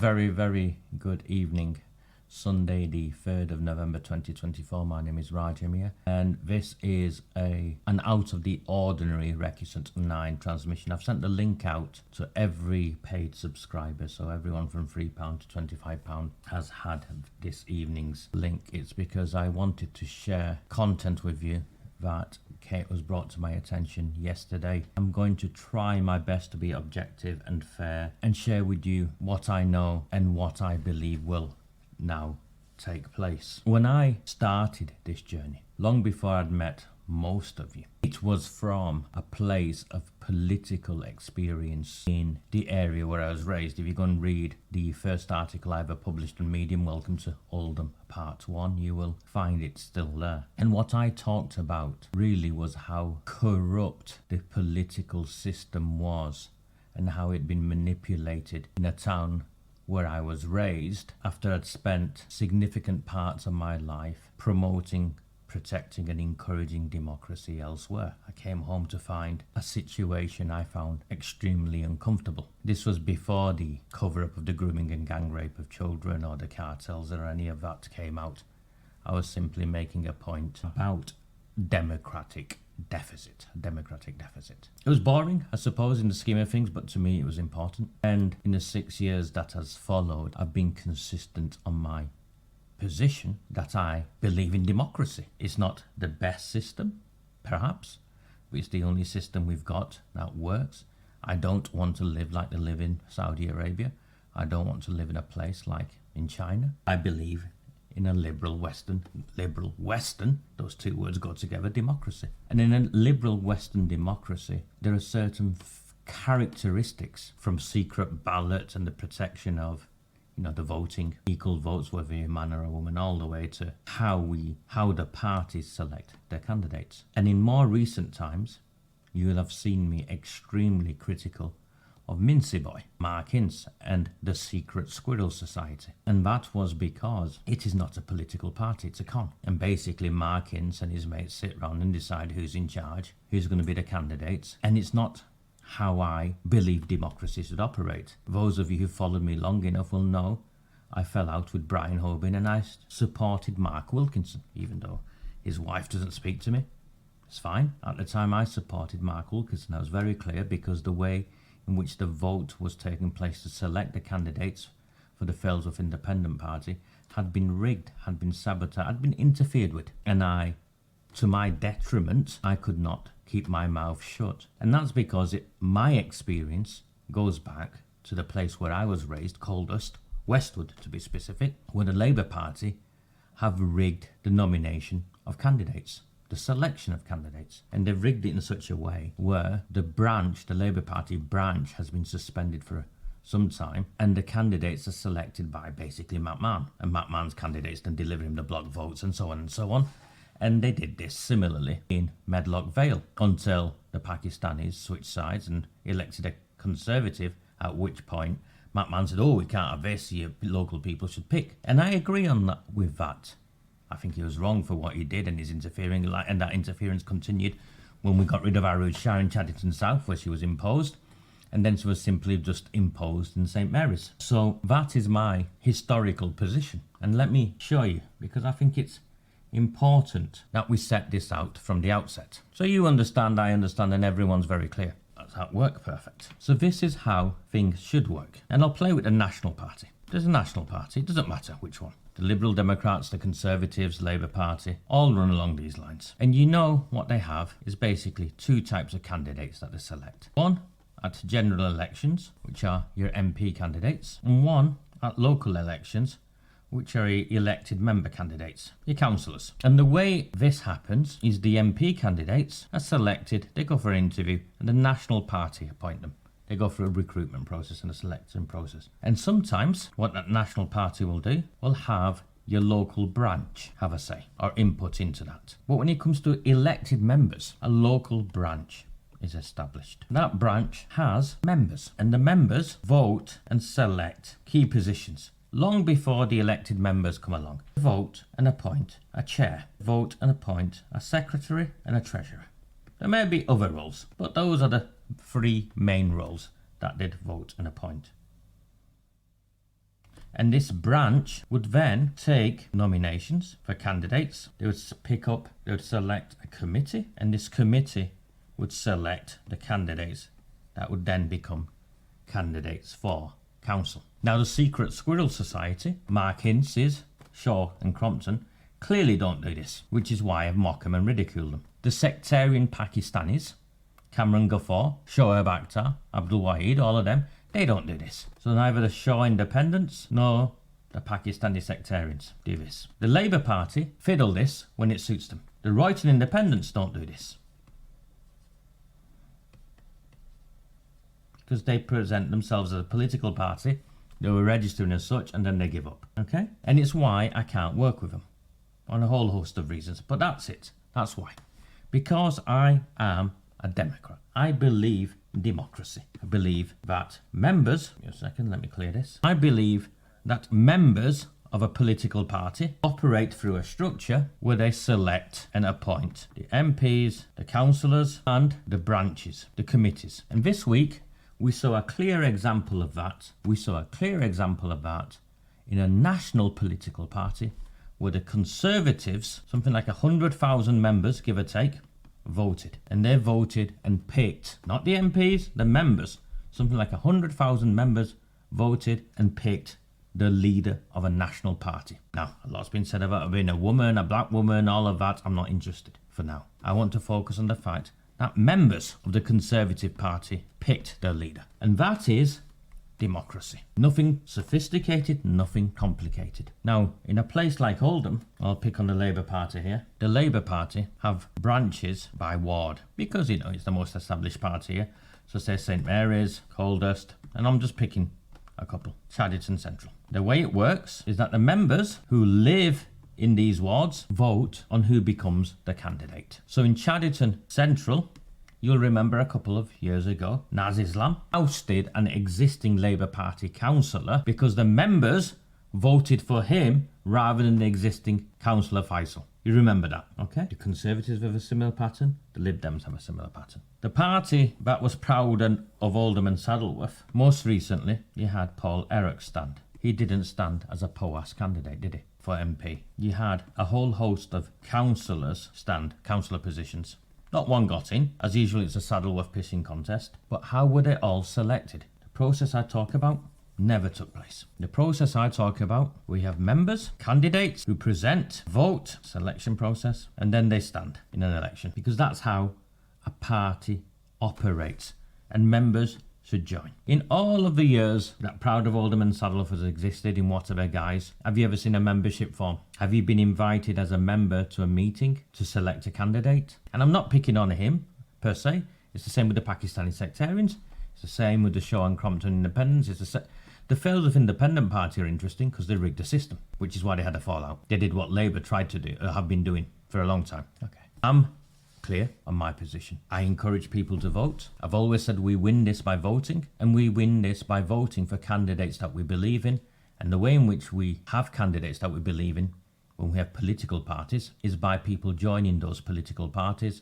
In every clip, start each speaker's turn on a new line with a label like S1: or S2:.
S1: Very good evening. Sunday the 3rd of November 2024. My name is Raj here, and this is an out of the ordinary Recusant 9 transmission. I've sent the link out to every paid subscriber, so everyone from £3 to £25 has had this evening's link. It's because I wanted to share content with you that was brought to my attention yesterday. I'm going to try my best to be objective and fair and share with you what I know and what I believe will now take place. When I started this journey, long before I'd met most of you, it was from a place of political experience in the area where I was raised. If you go and read the first article I ever published on Medium, Welcome to Oldham Part 1, you will find it still there. And what I talked about really was how corrupt the political system was and how it had been manipulated in a town where I was raised after I'd spent significant parts of my life promoting, protecting and encouraging democracy elsewhere. I came home to find a situation I found extremely uncomfortable. This was before the cover-up of the grooming and gang rape of children or the cartels or any of that came out. I was simply making a point about democratic deficit. It was boring, I suppose, in the scheme of things, but to me it was important. And in the 6 years that has followed, I've been consistent on my position that I believe in democracy. It's not the best system, perhaps, but it's the only system we've got that works. I don't want to live like they live in Saudi Arabia. I don't want to live in a place like in China. I believe in a liberal Western, those two words go together, democracy. And in a liberal Western democracy, there are certain characteristics, from secret ballot and the protection of the voting, equal votes, whether you're a man or a woman, all the way to how the parties select their candidates. And in more recent times, you will have seen me extremely critical of Mincy Boy, Mark Ince, and the Secret Squirrel Society. And that was because it is not a political party, it's a con. And basically Mark Ince and his mates sit around and decide who's in charge, who's going to be the candidates, and it's not how I believe democracy should operate. Those of you who followed me long enough will know I fell out with Brian Hoban and I supported Mark Wilkinson, even though his wife doesn't speak to me. It's fine. At the time I supported Mark Wilkinson, I was very clear, because the way in which the vote was taking place to select the candidates for the Failsworth Independent Party had been rigged, had been sabotaged, had been interfered with. And I, to my detriment, I could not keep my mouth shut. And that's because my experience goes back to the place where I was raised, Coldust, Westwood to be specific, where the Labour Party have rigged the nomination of candidates, the selection of candidates. And they've rigged it in such a way where the Labour Party branch has been suspended for some time, and the candidates are selected by basically Matt Mann, and Matt Mann's candidates then deliver him the block votes and so on and so on. And they did this similarly in Medlock Vale until the Pakistanis switched sides and elected a Conservative, at which point Matt Mann said, we can't have this, your local people should pick. And I agree with that. I think he was wrong for what he did and his interfering, and that interference continued when we got rid of Arood Shah in Chaddington South, where she was imposed, and then she was simply just imposed in St Mary's. So that is my historical position. And let me show you, because I think it's important that we set this out from the outset. So you understand, I understand, and everyone's very clear. That's how it works. Perfect. So this is how things should work. And I'll play with the National Party. There's a National Party, it doesn't matter which one. The Liberal Democrats, the Conservatives, Labour Party, all run along these lines. And you know what they have is basically two types of candidates that they select. One at general elections, which are your MP candidates, and one at local elections, which are elected member candidates, your councillors. And the way this happens is the MP candidates are selected, they go for an interview, and the National Party appoint them. They go through a recruitment process and a selection process. And sometimes what that National Party will do will have your local branch have a say or input into that. But when it comes to elected members, a local branch is established. That branch has members, and the members vote and select key positions. Long before the elected members come along, vote and appoint a chair, vote and appoint a secretary and a treasurer. There may be other roles, but those are the three main roles that they'd vote and appoint. And this branch would then take nominations for candidates. They would select a committee, and this committee would select the candidates that would then become candidates for council. Now, the Secret Squirrel Society, Mark Hintz's, Shaw and Crompton, clearly don't do this, which is why I mock them and ridicule them. The sectarian Pakistanis, Cameron Ghaffar, Shoaib Akhtar, Abdul Wahid, all of them, they don't do this. So neither the Shaw independents nor the Pakistani sectarians do this. The Labour Party fiddle this when it suits them. The Royton independents don't do this, because they present themselves as a political party. They were registering as such, and then they give up. Okay? And it's why I can't work with them, on a whole host of reasons. But that's it. That's why. Because I am a Democrat. I believe in democracy. I believe that members... Give me a second, let me clear this. I believe that members of a political party operate through a structure where they select and appoint the MPs, the councillors, and the branches, the committees. And this week, we saw a clear example of that. We saw a clear example of that in a national political party where the Conservatives, something like 100,000 members, give or take, voted. And they voted and picked, not the MPs, the members. Something like 100,000 members voted and picked the leader of a national party. Now, a lot's been said about being a woman, a black woman, all of that. I'm not interested for now. I want to focus on the fact that members of the Conservative Party picked their leader. And that is democracy. Nothing sophisticated, nothing complicated. Now, in a place like Oldham, I'll pick on the Labour Party here. The Labour Party have branches by ward, because, it's the most established party here. So say St Mary's, Coldhurst, and I'm just picking a couple. Chadderton Central. The way it works is that the members who live in these wards vote on who becomes the candidate. So in Chadderton Central, you'll remember a couple of years ago, Naz Islam ousted an existing Labour Party councillor because the members voted for him rather than the existing councillor Faisal. You remember that, okay? The Conservatives have a similar pattern. The Lib Dems have a similar pattern. The party that was proud of Oldham and Saddleworth, most recently, you had Paul Errock stand. He didn't stand as a POAS candidate, did he? For MP. You had a whole host of councillors stand, councillor positions. Not one got in. As usual, it's a Saddleworth pissing contest. But how were they all selected? The process I talk about never took place. The process I talk about, we have members, candidates who present, vote, selection process, and then they stand in an election. Because that's how a party operates. And members should join. In all of the years that Proud of Oldham and Saddleworth has existed in whatever guise, have you ever seen a membership form? Have you been invited as a member to a meeting to select a candidate? And I'm not picking on him per se. It's the same with the Pakistani sectarians. It's the same with the Shaw and Crompton independents. The failures of Independent Party are interesting because they rigged the system, which is why they had a fallout. They did what Labour tried to do, or have been doing for a long time. Okay. I'm clear on my position. I encourage people to vote. I've always said we win this by voting, and we win this by voting for candidates that we believe in. And the way in which we have candidates that we believe in when we have political parties is by people joining those political parties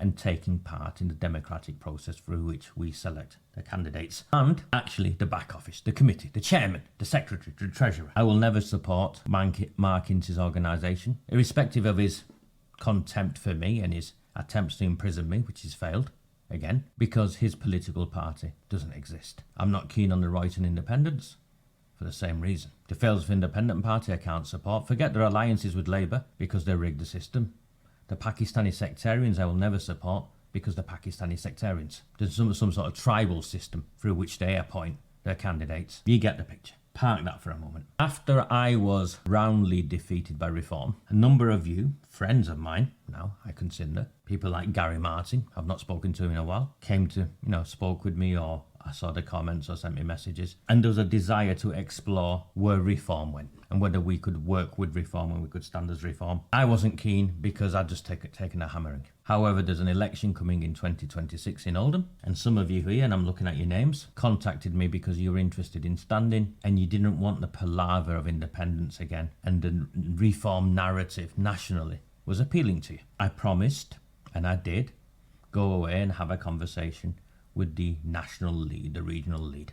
S1: and taking part in the democratic process through which we select the candidates. And actually the back office, the committee, the chairman, the secretary, the treasurer. I will never support Mark Hintz's organisation, irrespective of his contempt for me and his attempts to imprison me, which has failed, again, because his political party doesn't exist. I'm not keen on the Royton independents for the same reason. The failures of Independent Party I can't support. Forget their alliances with Labour because they rigged the system. The Pakistani sectarians I will never support because they're Pakistani sectarians. There's some sort of tribal system through which they appoint their candidates. You get the picture. Park that for a moment. After I was roundly defeated by Reform, a number of you, friends of mine, now I consider, people like Gary Martin, I've not spoken to him in a while, came to, spoke with me, or I saw the comments or sent me messages. And there was a desire to explore where Reform went and whether we could work with Reform and we could stand as Reform. I wasn't keen because I'd just taken a hammering. However, there's an election coming in 2026 in Oldham, and some of you here, and I'm looking at your names, contacted me because you were interested in standing and you didn't want the palaver of independence again, and the Reform narrative nationally was appealing to you. I promised, and I did, go away and have a conversation with the national lead, the regional lead.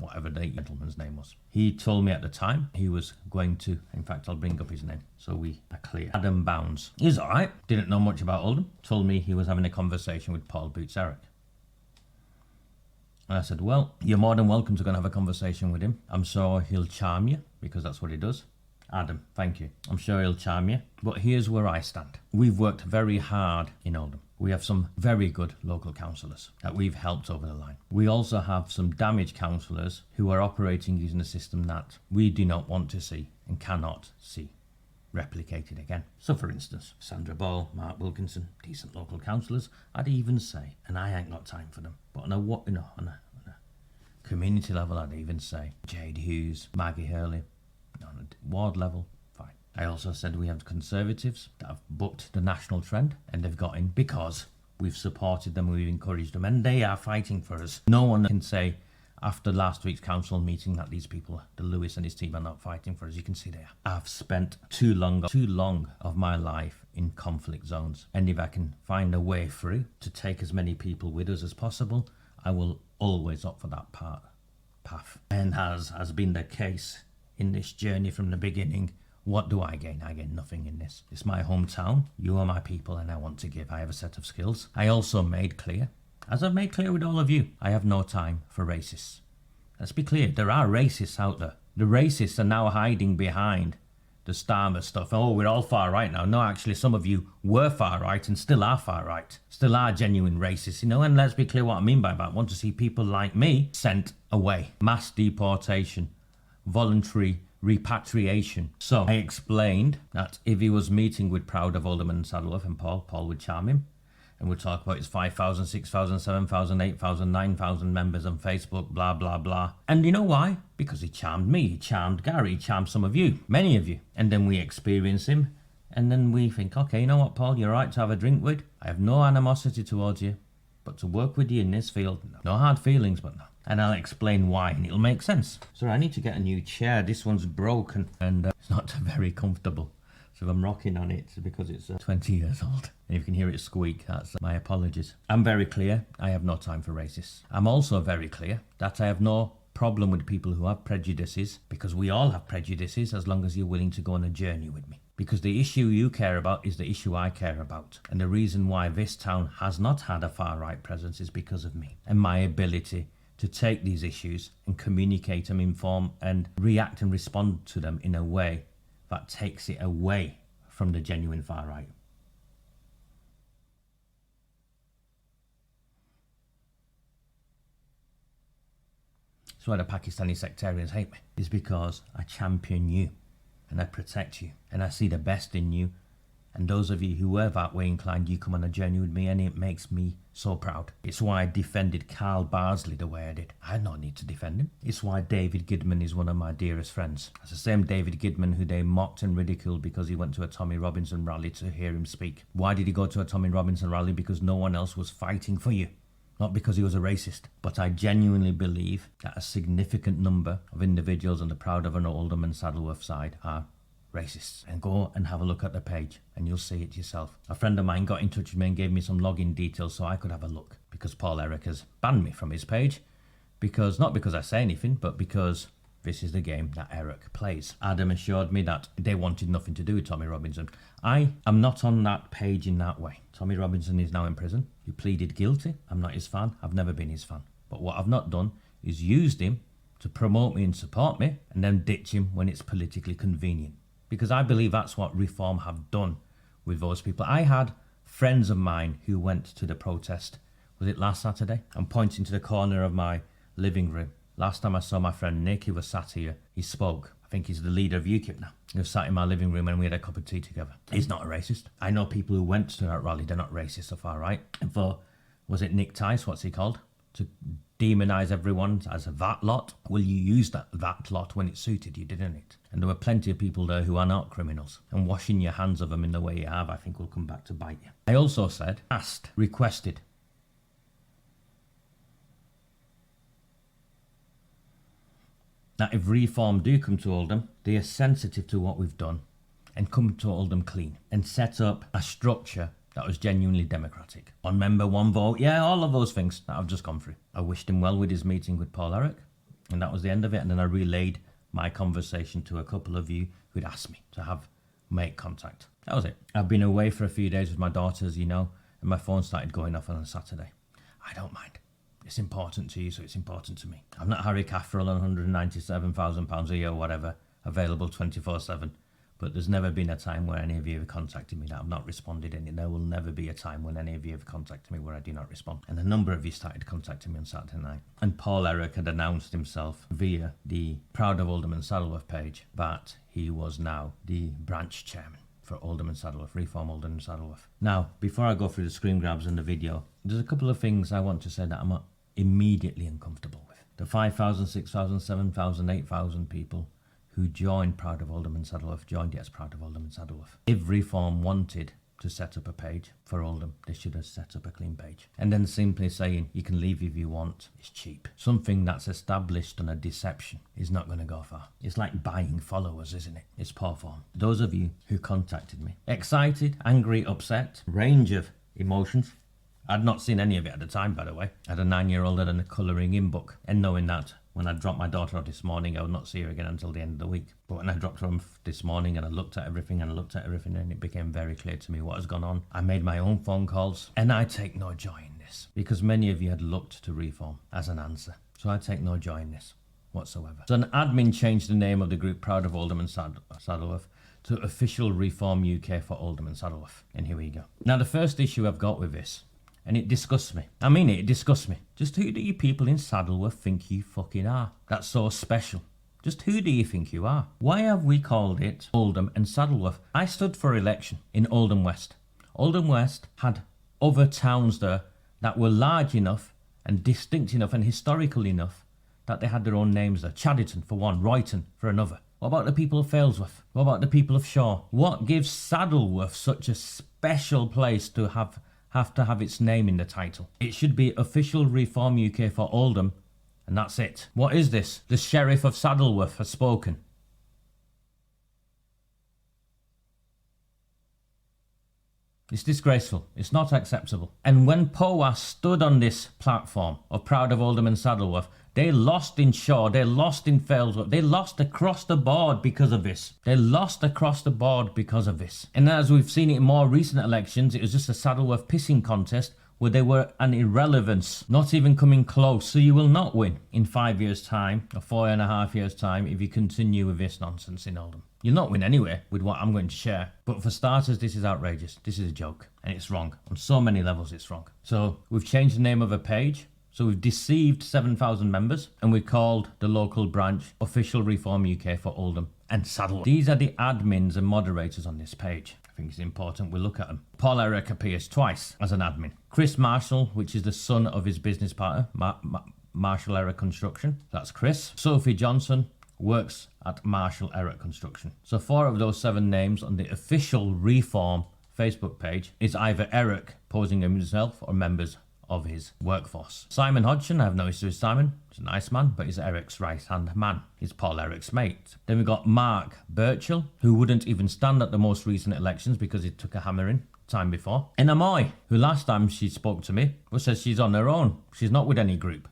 S1: whatever the gentleman's name was. He told me at the time he was going to, in fact, I'll bring up his name so we are clear. Adam Bounds. He's all right. Didn't know much about Oldham. Told me he was having a conversation with Paul Errock. And I said, well, you're more than welcome to go and have a conversation with him. I'm sure he'll charm you, because that's what he does. Adam, thank you. I'm sure he'll charm you. But here's where I stand. We've worked very hard in Oldham. We have some very good local councillors that we've helped over the line. We also have some damaged councillors who are operating using a system that we do not want to see and cannot see replicated again. So for instance, Sandra Ball, Mark Wilkinson, decent local councillors, I'd even say, and I ain't got time for them, but on a community level, I'd even say Jade Hughes, Maggie Hurley, on a ward level, fine. I also said we have Conservatives that have booked the national trend and they've got in because we've supported them, we've encouraged them, and they are fighting for us. No one can say after last week's council meeting that these people, the Lewis and his team, are not fighting for us. You can see they are. I've spent too long of my life in conflict zones, and if I can find a way through to take as many people with us as possible, I will always opt for that path. And as has been the case in this journey from the beginning, what do I gain? I gain nothing in this. It's my hometown, you are my people, and I want to give. I have a set of skills. I also made clear, as I've made clear with all of you, I have no time for racists. Let's be clear, there are racists out there. The racists are now hiding behind the Starmer stuff. Oh, we're all far right now. No, actually, some of you were far right and still are far right. Still are genuine racists, and let's be clear what I mean by that. I want to see people like me sent away. Mass deportation. Voluntary repatriation. So I explained that if he was meeting with Proud of Oldham and Saddleworth and Paul would charm him and would talk about his 5,000, 6,000, 7,000, 8,000, 9,000 members on Facebook, blah, blah, blah. And you know why? Because he charmed me, he charmed Gary, he charmed some of you, many of you. And then we experience him and then we think, okay, you know what, Paul, you're right to have a drink with. I have no animosity towards you, but to work with you in this field, no hard feelings, but no. And I'll explain why, and it'll make sense. So I need to get a new chair. This one's broken, and it's not very comfortable. So if I'm rocking on it, it's because it's 20 years old. And if you can hear it squeak, that's my apologies. I'm very clear, I have no time for racists. I'm also very clear that I have no problem with people who have prejudices, because we all have prejudices as long as you're willing to go on a journey with me. Because the issue you care about is the issue I care about. And the reason why this town has not had a far-right presence is because of me and my ability to take these issues and communicate them, inform and react and respond to them in a way that takes it away from the genuine far right. So why the Pakistani sectarians hate me is because I champion you and I protect you and I see the best in you. And those of you who were that way inclined, you come on a journey with me and it makes me so proud. It's why I defended Carl Barsley the way I did. I had no need to defend him. It's why David Gidman is one of my dearest friends. It's the same David Gidman who they mocked and ridiculed because he went to a Tommy Robinson rally to hear him speak. Why did he go to a Tommy Robinson rally? Because no one else was fighting for you. Not because he was a racist. But I genuinely believe that a significant number of individuals on the Proud of an Oldham and Saddleworth side are racists. And go and have a look at the page and you'll see it yourself. A friend of mine got in touch with me and gave me some login details so I could have a look, because Paul Errock has banned me from his page, because not because I say anything, but because this is the game that Errock plays. Adam assured me that they wanted nothing to do with Tommy Robinson. I am not on that page in that way. Tommy Robinson is now in prison. He pleaded guilty. I'm not his fan. I've never been his fan. But what I've not done is used him to promote me and support me and then ditch him when it's politically convenient. Because I believe that's what Reform have done with those people. I had friends of mine who went to the protest, was it last Saturday? I'm pointing to the corner of my living room. Last time I saw my friend Nick, he was sat here, he spoke. I think he's the leader of UKIP now. He was sat in my living room and we had a cup of tea together. He's not a racist. I know people who went to that rally, they're not racist so far, right? And for, was it Nick Tice, what's he called? To demonise everyone as a that lot. Well, you used that lot when it suited you, didn't it? And there were plenty of people there who are not criminals. And washing your hands of them in the way you have, I think will come back to bite you. I also said, asked, requested. That if Reform do come to Oldham, they are sensitive to what we've done and come to Oldham clean and set up a structure that was genuinely democratic. One member, one vote, yeah, all of those things that I've just gone through. I wished him well with his meeting with Paul Errock. And that was the end of it. And then I relayed my conversation to a couple of you who'd asked me to make contact. That was it. I've been away for a few days with my daughters, you know, and my phone started going off on a Saturday. I don't mind. It's important to you, so it's important to me. I'm not Harry Cafferel on £197,000 a year or whatever, available 24/7. But there's never been a time where any of you have contacted me that I've not responded, and there will never be a time when any of you have contacted me where I do not respond. And a number of you started contacting me on Saturday night. And Paul Errock had announced himself via the Proud of Oldham and Saddleworth page that he was now the branch chairman for Oldham and Saddleworth, Reform Oldham and Saddleworth. Now, before I go through the screen grabs and the video, there's a couple of things I want to say that I'm immediately uncomfortable with. The 5,000, 6,000, 7,000, 8,000 people who joined Proud of Oldham and Saddleworth joined it as Proud of Oldham and Saddleworth. If Reform wanted to set up a page for Oldham, they should have set up a clean page. And then simply saying you can leave if you want is cheap. Something that's established on a deception is not going to go far. It's like buying followers, isn't it? It's poor form. Those of you who contacted me, excited, angry, upset, range of emotions. I'd not seen any of it at the time, by the way. I had a 9-year-old and a colouring in book, and knowing that when I dropped my daughter off this morning, I would not see her again until the end of the week. But when I dropped her off this morning and I looked at everything and it became very clear to me what has gone on. I made my own phone calls, and I take no joy in this because many of you had looked to Reform as an answer. So I take no joy in this whatsoever. So an admin changed the name of the group Proud of Oldham and Saddleworth to Official Reform UK for Oldham and Saddleworth. And here we go. Now the first issue I've got with this, and it disgusts me. I mean it disgusts me. Just who do you people in Saddleworth think you fucking are? That's so special. Just who do you think you are? Why have we called it Oldham and Saddleworth? I stood for election in Oldham West. Oldham West had other towns there that were large enough and distinct enough and historical enough that they had their own names there. Chadderton for one, Royton for another. What about the people of Failsworth? What about the people of Shaw? What gives Saddleworth such a special place to have its name in the title? It should be Official Reform UK for Oldham, and that's it. What is this? The Sheriff of Saddleworth has spoken. It's disgraceful. It's not acceptable. And when POA stood on this platform of Proud of Oldham and Saddleworth, they lost in Shaw, they lost in Failsworth, they lost across the board because of this. They lost across the board because of this. And as we've seen it in more recent elections, it was just a Saddleworth pissing contest where they were an irrelevance, not even coming close. So you will not win in 5 years' time, or 4.5 years' time, if you continue with this nonsense in Oldham. You'll not win anyway with what I'm going to share. But for starters, this is outrageous. This is a joke. And it's wrong. On so many levels, it's wrong. So we've changed the name of a page. So we've deceived 7,000 members, and we called the local branch Official Reform UK for Oldham and Saddleworth. These are the admins and moderators on this page. I think it's important we look at them. Paul Errock appears twice as an admin. Chris Marshall, which is the son of his business partner, Marshall Errock Construction. That's Chris. Sophie Johnson works at Marshall Errock Construction. So 4 of those 7 names on the Official Reform Facebook page is either Errock posing himself or members of his workforce. Simon Hodgson, I have no issue with Simon. He's a nice man, but he's Errock's right-hand man. He's Paul Errock's mate. Then we've got Mark Birchall, who wouldn't even stand at the most recent elections because he took a hammering time before. And Amoy, who last time she spoke to me, says she's on her own. She's not with any group.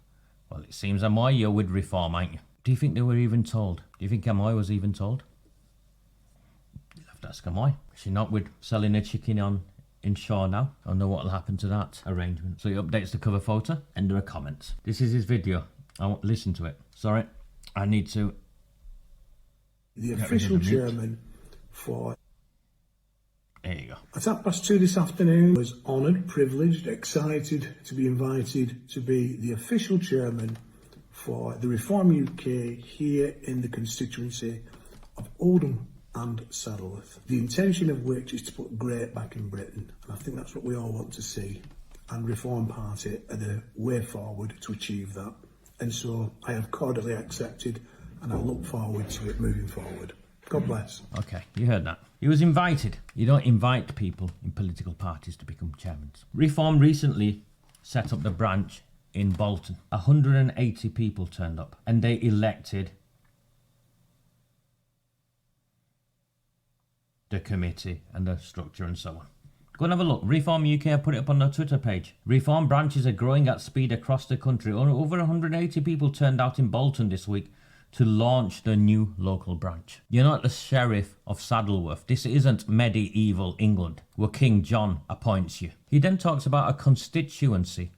S1: Well, it seems, Amoy, you're with Reform, aren't you? Do you think they were even told? Do you think Amoy was even told? You'll have to ask Amoy. Is she not with selling a chicken in Shaw now? I don't know what will happen to that arrangement. So he updates the cover photo and there are comments. This is his video. I won't listen to it. Sorry, I need to.
S2: The official chairman for.
S1: There you go.
S2: At 2:30 this afternoon, I was honoured, privileged, excited to be invited to be the official chairman for the Reform UK here in the constituency of Oldham and Saddleworth. The intention of which is to put great back in Britain. And I think that's what we all want to see. And Reform Party are the way forward to achieve that. And so I have cordially accepted and I look forward to it moving forward. God bless.
S1: Okay, you heard that. He was invited. You don't invite people in political parties to become chairmen. Reform recently set up the branch in Bolton. 180 people turned up and they elected the committee and the structure and so on. Go and have a look. Reform UK, I put it up on their Twitter page. Reform branches are growing at speed across the country. Over 180 people turned out in Bolton this week to launch the new local branch. You're not the Sheriff of Saddleworth. This isn't medieval England, where King John appoints you. He then talks about a constituency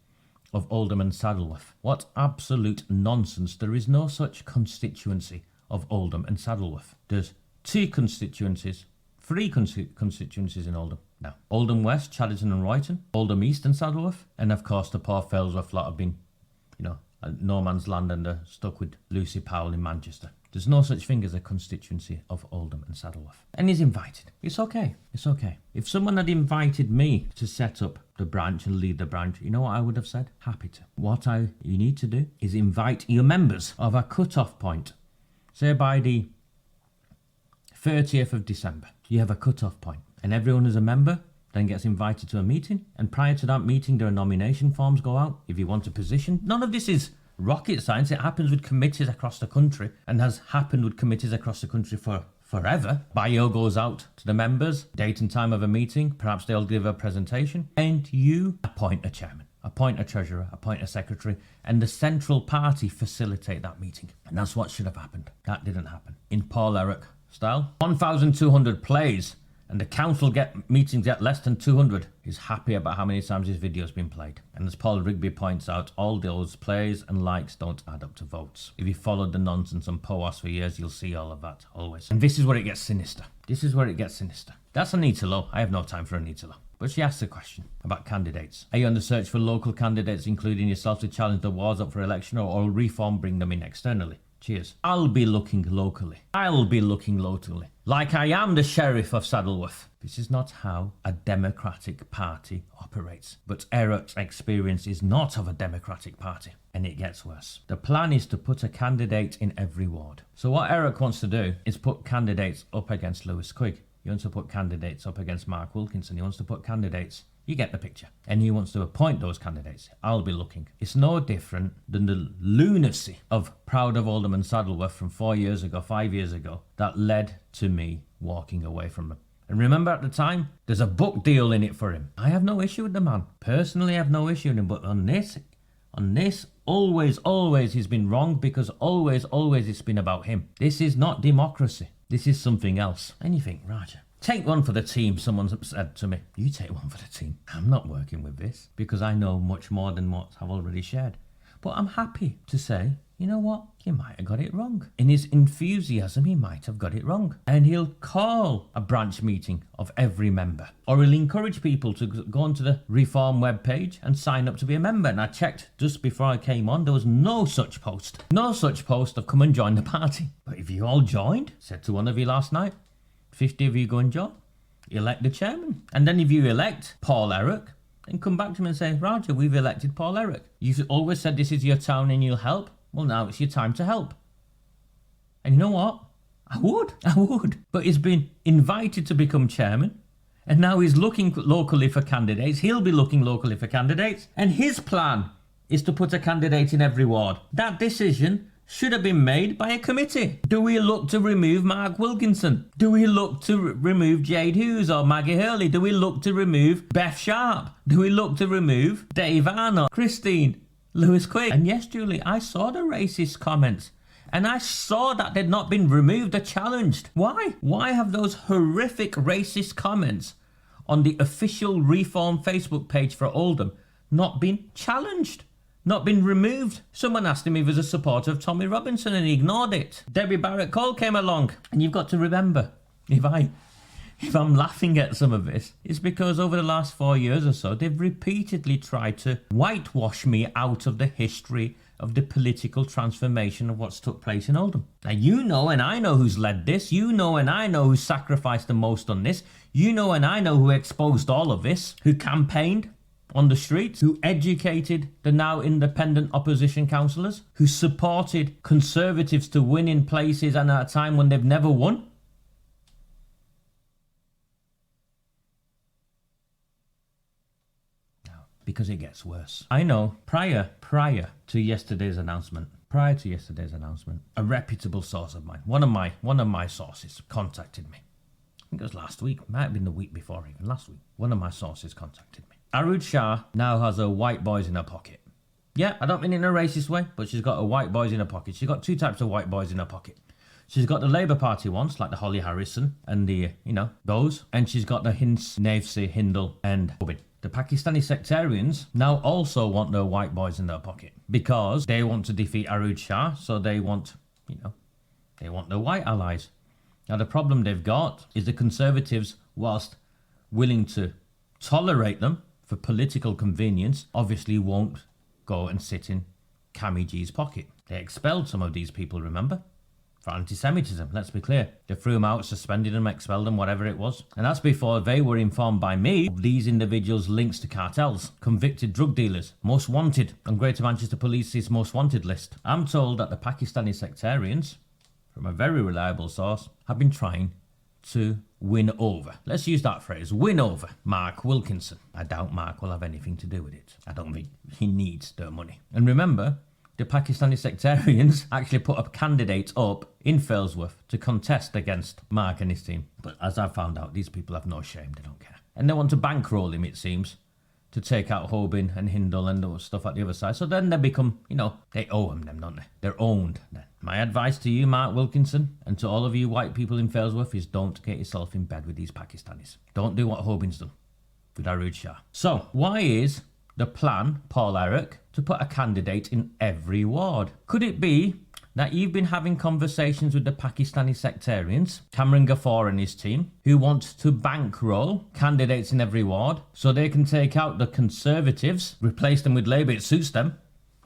S1: of Oldham and Saddleworth. What absolute nonsense. There is no such constituency of Oldham and Saddleworth. There's three constituencies in Oldham. Now, Oldham West, Chadderton and Royton, Oldham East and Saddleworth, and of course the poor Fellsworth lot have been, no man's land and they're stuck with Lucy Powell in Manchester. There's no such thing as a constituency of Oldham and Saddleworth. And he's invited. It's okay. It's okay. If someone had invited me to set up the branch and lead the branch, you know what I would have said? Happy to. You need to do is invite your members of a cut-off point. Say by the 30th of December, you have a cut-off point, and everyone who's a member then gets invited to a meeting, and prior to that meeting, there are nomination forms go out if you want a position. None of this is rocket science. It happens with committees across the country and has happened with committees across the country for forever. Bio goes out to the members, date and time of a meeting, perhaps they'll give a presentation, and you appoint a chairman, appoint a treasurer, appoint a secretary, and the central party facilitate that meeting. And that's what should have happened. That didn't happen. In Paul Errock style, 1,200 plays, and the council meetings get less than 200. He's happy about how many times his video's been played. And as Paul Rigby points out, all those plays and likes don't add up to votes. If you followed the nonsense on POAS for years, you'll see all of that, always. And this is where it gets sinister. That's Anita Lowe. I have no time for Anita Lowe. But she asks a question about candidates. Are you on the search for local candidates, including yourself, to challenge the wars up for election, or will Reform bring them in externally? Cheers. I'll be looking locally. Like I am the Sheriff of Saddleworth. This is not how a democratic party operates. But Errock's experience is not of a democratic party. And it gets worse. The plan is to put a candidate in every ward. So what Errock wants to do is put candidates up against Lewis Quigg. He wants to put candidates up against Mark Wilkinson. He wants to put candidates... You get the picture. And he wants to appoint those candidates. I'll be looking. It's no different than the lunacy of Proud of Oldham and Saddleworth from 5 years ago, that led to me walking away from him. And remember at the time, there's a book deal in it for him. I have no issue with the man. Personally, I have no issue with him. But on this, always he's been wrong, because always it's been about him. This is not democracy. This is something else. And you think, Roger, take one for the team, someone's said to me. You take one for the team. I'm not working with this because I know much more than what I've already shared. But I'm happy to say, you know what? You might have got it wrong. In his enthusiasm, he might have got it wrong. And he'll call a branch meeting of every member. Or he'll encourage people to go onto the Reform webpage and sign up to be a member. And I checked just before I came on, there was no such post. No such post of come and join the party. But if you all joined, said to one of you last night, 50 of you go and join, elect the chairman. And then if you elect Paul Errock, then come back to me and say, Roger, we've elected Paul Errock. You've always said this is your town and you'll help. Well, now it's your time to help. And you know what? I would. But he's been invited to become chairman, and now he's looking locally for candidates. He'll be looking locally for candidates. And his plan is to put a candidate in every ward. That decision should have been made by a committee. Do we look to remove Mark Wilkinson? Do we look to remove Jade Hughes or Maggie Hurley? Do we look to remove Beth Sharp? Do we look to remove Dave Arnott, Christine, Lewis Quigg? And yes, Julie, I saw the racist comments. And I saw that they'd not been removed or challenged. Why? Why have those horrific racist comments on the official Reform Facebook page for Oldham not been challenged? Not been removed? Someone asked him if he was a supporter of Tommy Robinson and he ignored it. Debbie Barrett-Cole came along. And you've got to remember, if I'm laughing at some of this, it's because over the last 4 years or so, they've repeatedly tried to whitewash me out of the history of the political transformation of what's took place in Oldham. Now, you know and I know who's led this. You know and I know who sacrificed the most on this. You know and I know who exposed all of this, who campaigned on the streets, who educated the now independent opposition councillors, who supported Conservatives to win in places and at a time when they've never won. Because it gets worse. I know, prior to yesterday's announcement, a reputable source of mine, one of my sources contacted me think it was last week, might have been the week before even, last week. One of my sources contacted me. Arud Shah now has her white boys in her pocket. Yeah, I don't mean in a racist way, but she's got her white boys in her pocket. She's got two types of white boys in her pocket. She's got the Labour Party ones, like the Holly Harrison and the, those. And she's got the Hinds, Navesey, Hindle and Hobin. The Pakistani sectarians now also want their white boys in their pocket because they want to defeat Arud Shah, so they want, they want their white allies. Now, the problem they've got is the Conservatives, whilst willing to tolerate them for political convenience, obviously won't go and sit in Cammy G's pocket. They expelled some of these people, remember? For anti-Semitism, let's be clear. They threw them out, suspended them, expelled them, whatever it was. And that's before they were informed by me of these individuals' links to cartels, convicted drug dealers, most wanted on Greater Manchester Police's most wanted list. I'm told that the Pakistani sectarians, from a very reliable source, have been trying to win over. Let's use that phrase, win over Mark Wilkinson. I doubt Mark will have anything to do with it. I don't think he needs their money. And remember, the Pakistani sectarians actually put a candidate up in Failsworth to contest against Mark and his team. But as I found out, these people have no shame, they don't care. And they want to bankroll him, it seems, to take out Hobin and Hindle and stuff at the other side. So then they become, they owe them, don't they? They're owned then. My advice to you, Mark Wilkinson, and to all of you white people in Failsworth is don't get yourself in bed with these Pakistanis. Don't do what Hobin's done with Arud Shah. So, why is the plan, Paul Errock, to put a candidate in every ward? Could it be that you've been having conversations with the Pakistani sectarians, Cameron Ghaffar and his team, who want to bankroll candidates in every ward so they can take out the Conservatives, replace them with Labour, it suits them.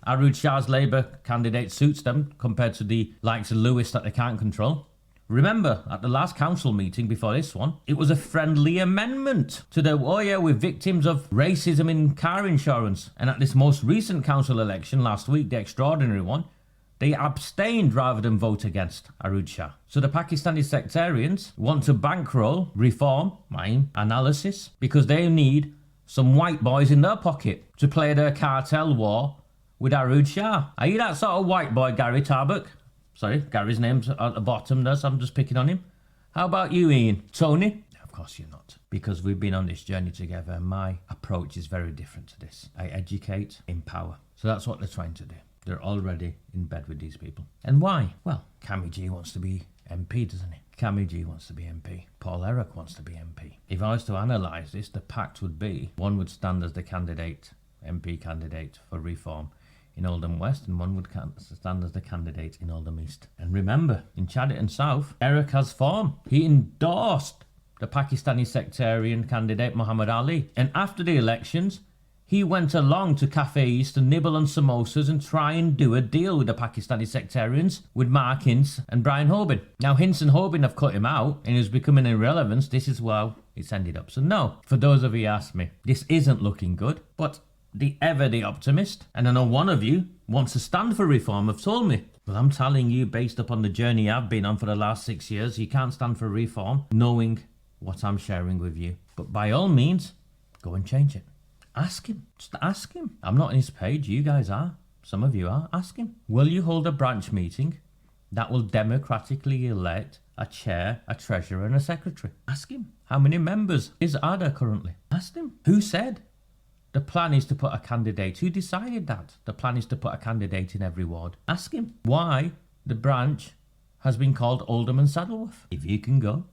S1: Arud Shah's Labour candidate suits them compared to the likes of Lewis that they can't control. Remember, at the last council meeting before this one, it was a friendly amendment to the, we're victims of racism in car insurance. And at this most recent council election last week, the extraordinary one, they abstained rather than vote against Arud Shah. So the Pakistani sectarians want to bankroll reform, my analysis, because they need some white boys in their pocket to play their cartel war with Arud Shah. Are you that sort of white boy, Gary Tarbuck? Sorry, Gary's name's at the bottom there, so I'm just picking on him. How about you, Ian? Tony? Of course you're not, because we've been on this journey together and my approach is very different to this. I educate, empower. So that's what they're trying to do. They're already in bed with these people. And why? Well, Cammy G wants to be MP, doesn't he? Cammy G wants to be MP. Paul Errock wants to be MP. If I was to analyse this, the pact would be one would stand as the candidate, MP candidate for reform in Oldham West, and one would stand as the candidate in Oldham East. And remember, in Chadderton South, Errock has form. He endorsed the Pakistani sectarian candidate Muhammad Ali. And after the elections, he went along to Cafe East to nibble on samosas and try and do a deal with the Pakistani sectarians with Mark Hinds and Brian Hobin. Now, Hinds and Hobin have cut him out and he's becoming irrelevant. This is how it's ended up. So no, for those of you who ask me, this isn't looking good, but the optimist, and I know one of you wants to stand for reform, have told me. Well, I'm telling you, based upon the journey I've been on for the last 6 years, you can't stand for reform knowing what I'm sharing with you. But by all means, go and change it. Ask him. Just ask him. I'm not on his page. You guys are. Some of you are. Ask him. Will you hold a branch meeting that will democratically elect a chair, a treasurer and a secretary? Ask him. How many members are there currently? Ask him. Who said? The plan is to put a candidate. Who decided that? The plan is to put a candidate in every ward. Ask him why the branch has been called Oldham and Saddleworth. If you can go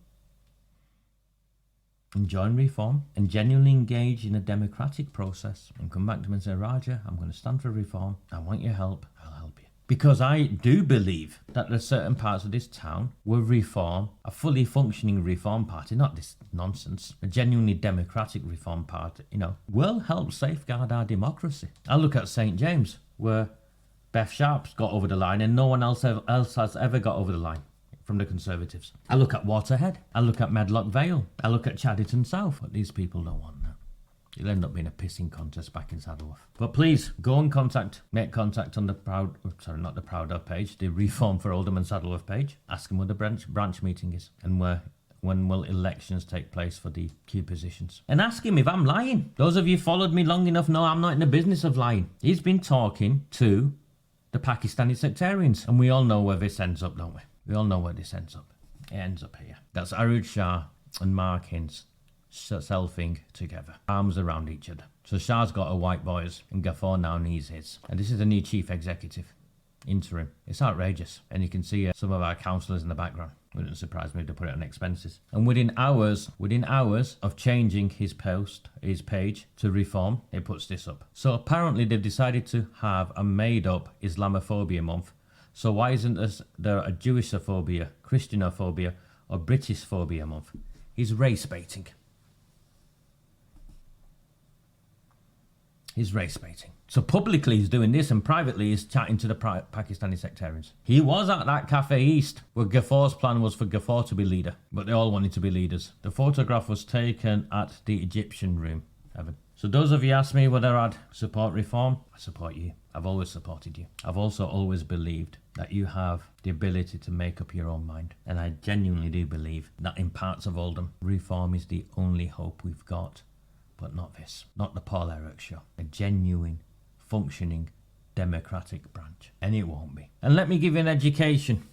S1: and join reform and genuinely engage in a democratic process and come back to me and say, Raja, I'm going to stand for reform. I want your help. I'll help you. Because I do believe that there's certain parts of this town will reform, a fully functioning reform party, not this nonsense, a genuinely democratic reform party, will help safeguard our democracy. I look at St. James, where Beth Sharp's got over the line and no one else has ever got over the line from the Conservatives. I look at Waterhead, I look at Medlock Vale, I look at Chadderton South, but these people don't want that. It'll end up being a pissing contest back in Saddleworth. But please, go and make contact on the Proud page, the Reform for Oldham and Saddleworth page. Ask them where the branch meeting is and when will elections take place for the key positions. And ask him if I'm lying. Those of you who followed me long enough know I'm not in the business of lying. He's been talking to the Pakistani sectarians, and we all know where this ends up, don't we? We all know where this ends up. It ends up here. That's Arud Shah and markings selfing together, arms around each other. So Shah's got her white boys and Ghaffar now needs his. And this is the new chief executive, interim. It's outrageous. And you can see some of our councillors in the background. Wouldn't surprise me to put it on expenses. And within hours of changing his page to Reform, it puts this up. So apparently they've decided to have a made up Islamophobia month. So why isn't there a Jewishophobia, Christianophobia, or Britishphobia month? He's race baiting. He's race baiting. So publicly he's doing this and privately he's chatting to the Pakistani sectarians. He was at that Cafe East where Ghafar's plan was for Ghaffar to be leader, but they all wanted to be leaders. The photograph was taken at the Egyptian room, Evan. So those of you ask me whether I'd support Reform, I support you. I've always supported you. I've also always believed that you have the ability to make up your own mind. And I genuinely do believe that in parts of Oldham, Reform is the only hope we've got. But not this, not the Paul Errock show. A genuine, functioning, democratic branch. And it won't be. And let me give you an education,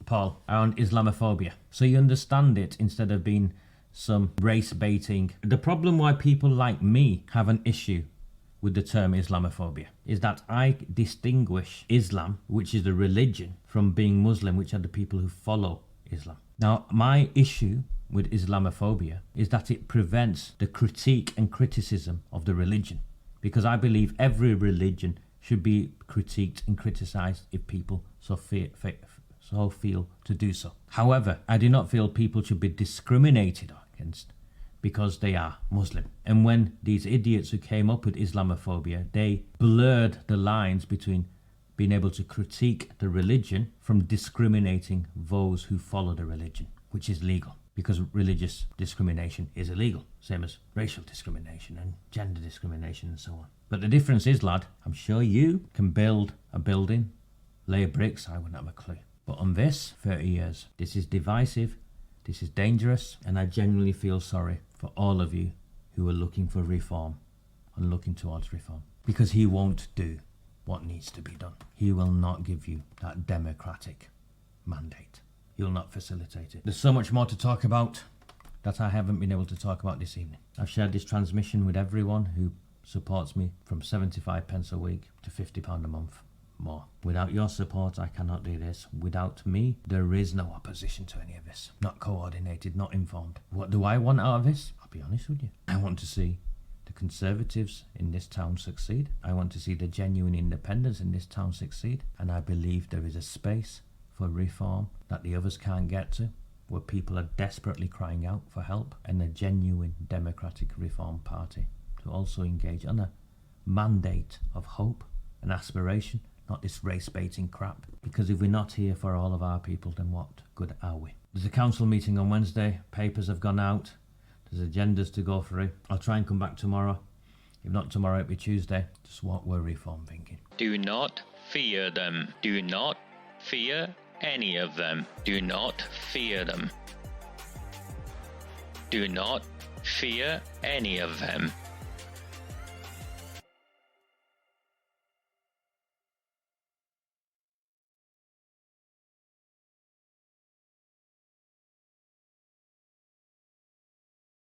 S1: Paul, around Islamophobia. So you understand it instead of being some race baiting. The problem why people like me have an issue with the term Islamophobia is that I distinguish Islam, which is the religion, from being Muslim, which are the people who follow Islam. Now, my issue with Islamophobia is that it prevents the critique and criticism of the religion, because I believe every religion should be critiqued and criticized if people so feel to do so. However, I do not feel people should be discriminated against because they are Muslim. And when these idiots who came up with Islamophobia, they blurred the lines between being able to critique the religion from discriminating those who follow the religion, which is legal. Because religious discrimination is illegal, same as racial discrimination and gender discrimination and so on. But the difference is, lad, I'm sure you can build a building, lay bricks, I wouldn't have a clue. But on this, 30 years, this is divisive, this is dangerous, and I genuinely feel sorry for all of you who are looking for reform and looking towards reform. Because he won't do what needs to be done. He will not give you that democratic mandate. You'll not facilitate it. There's so much more to talk about that I haven't been able to talk about this evening. I've shared this transmission with everyone who supports me from 75 pence a week to £50 a month more. Without your support, I cannot do this. Without me, there is no opposition to any of this. Not coordinated, not informed. What do I want out of this? I'll be honest with you. I want to see the Conservatives in this town succeed. I want to see the genuine independents in this town succeed. And I believe there is a space for reform that the others can't get to, where people are desperately crying out for help, and a genuine democratic reform party to also engage on a mandate of hope and aspiration, not this race baiting crap. Because if we're not here for all of our people, then what good are we? There's a council meeting on Wednesday, papers have gone out, there's agendas to go through. I'll try and come back tomorrow. If not tomorrow, it'll be Tuesday. Just what we're reform thinking.
S3: Do not fear them. Do not fear any of them. Do not fear them. Do not fear any of them.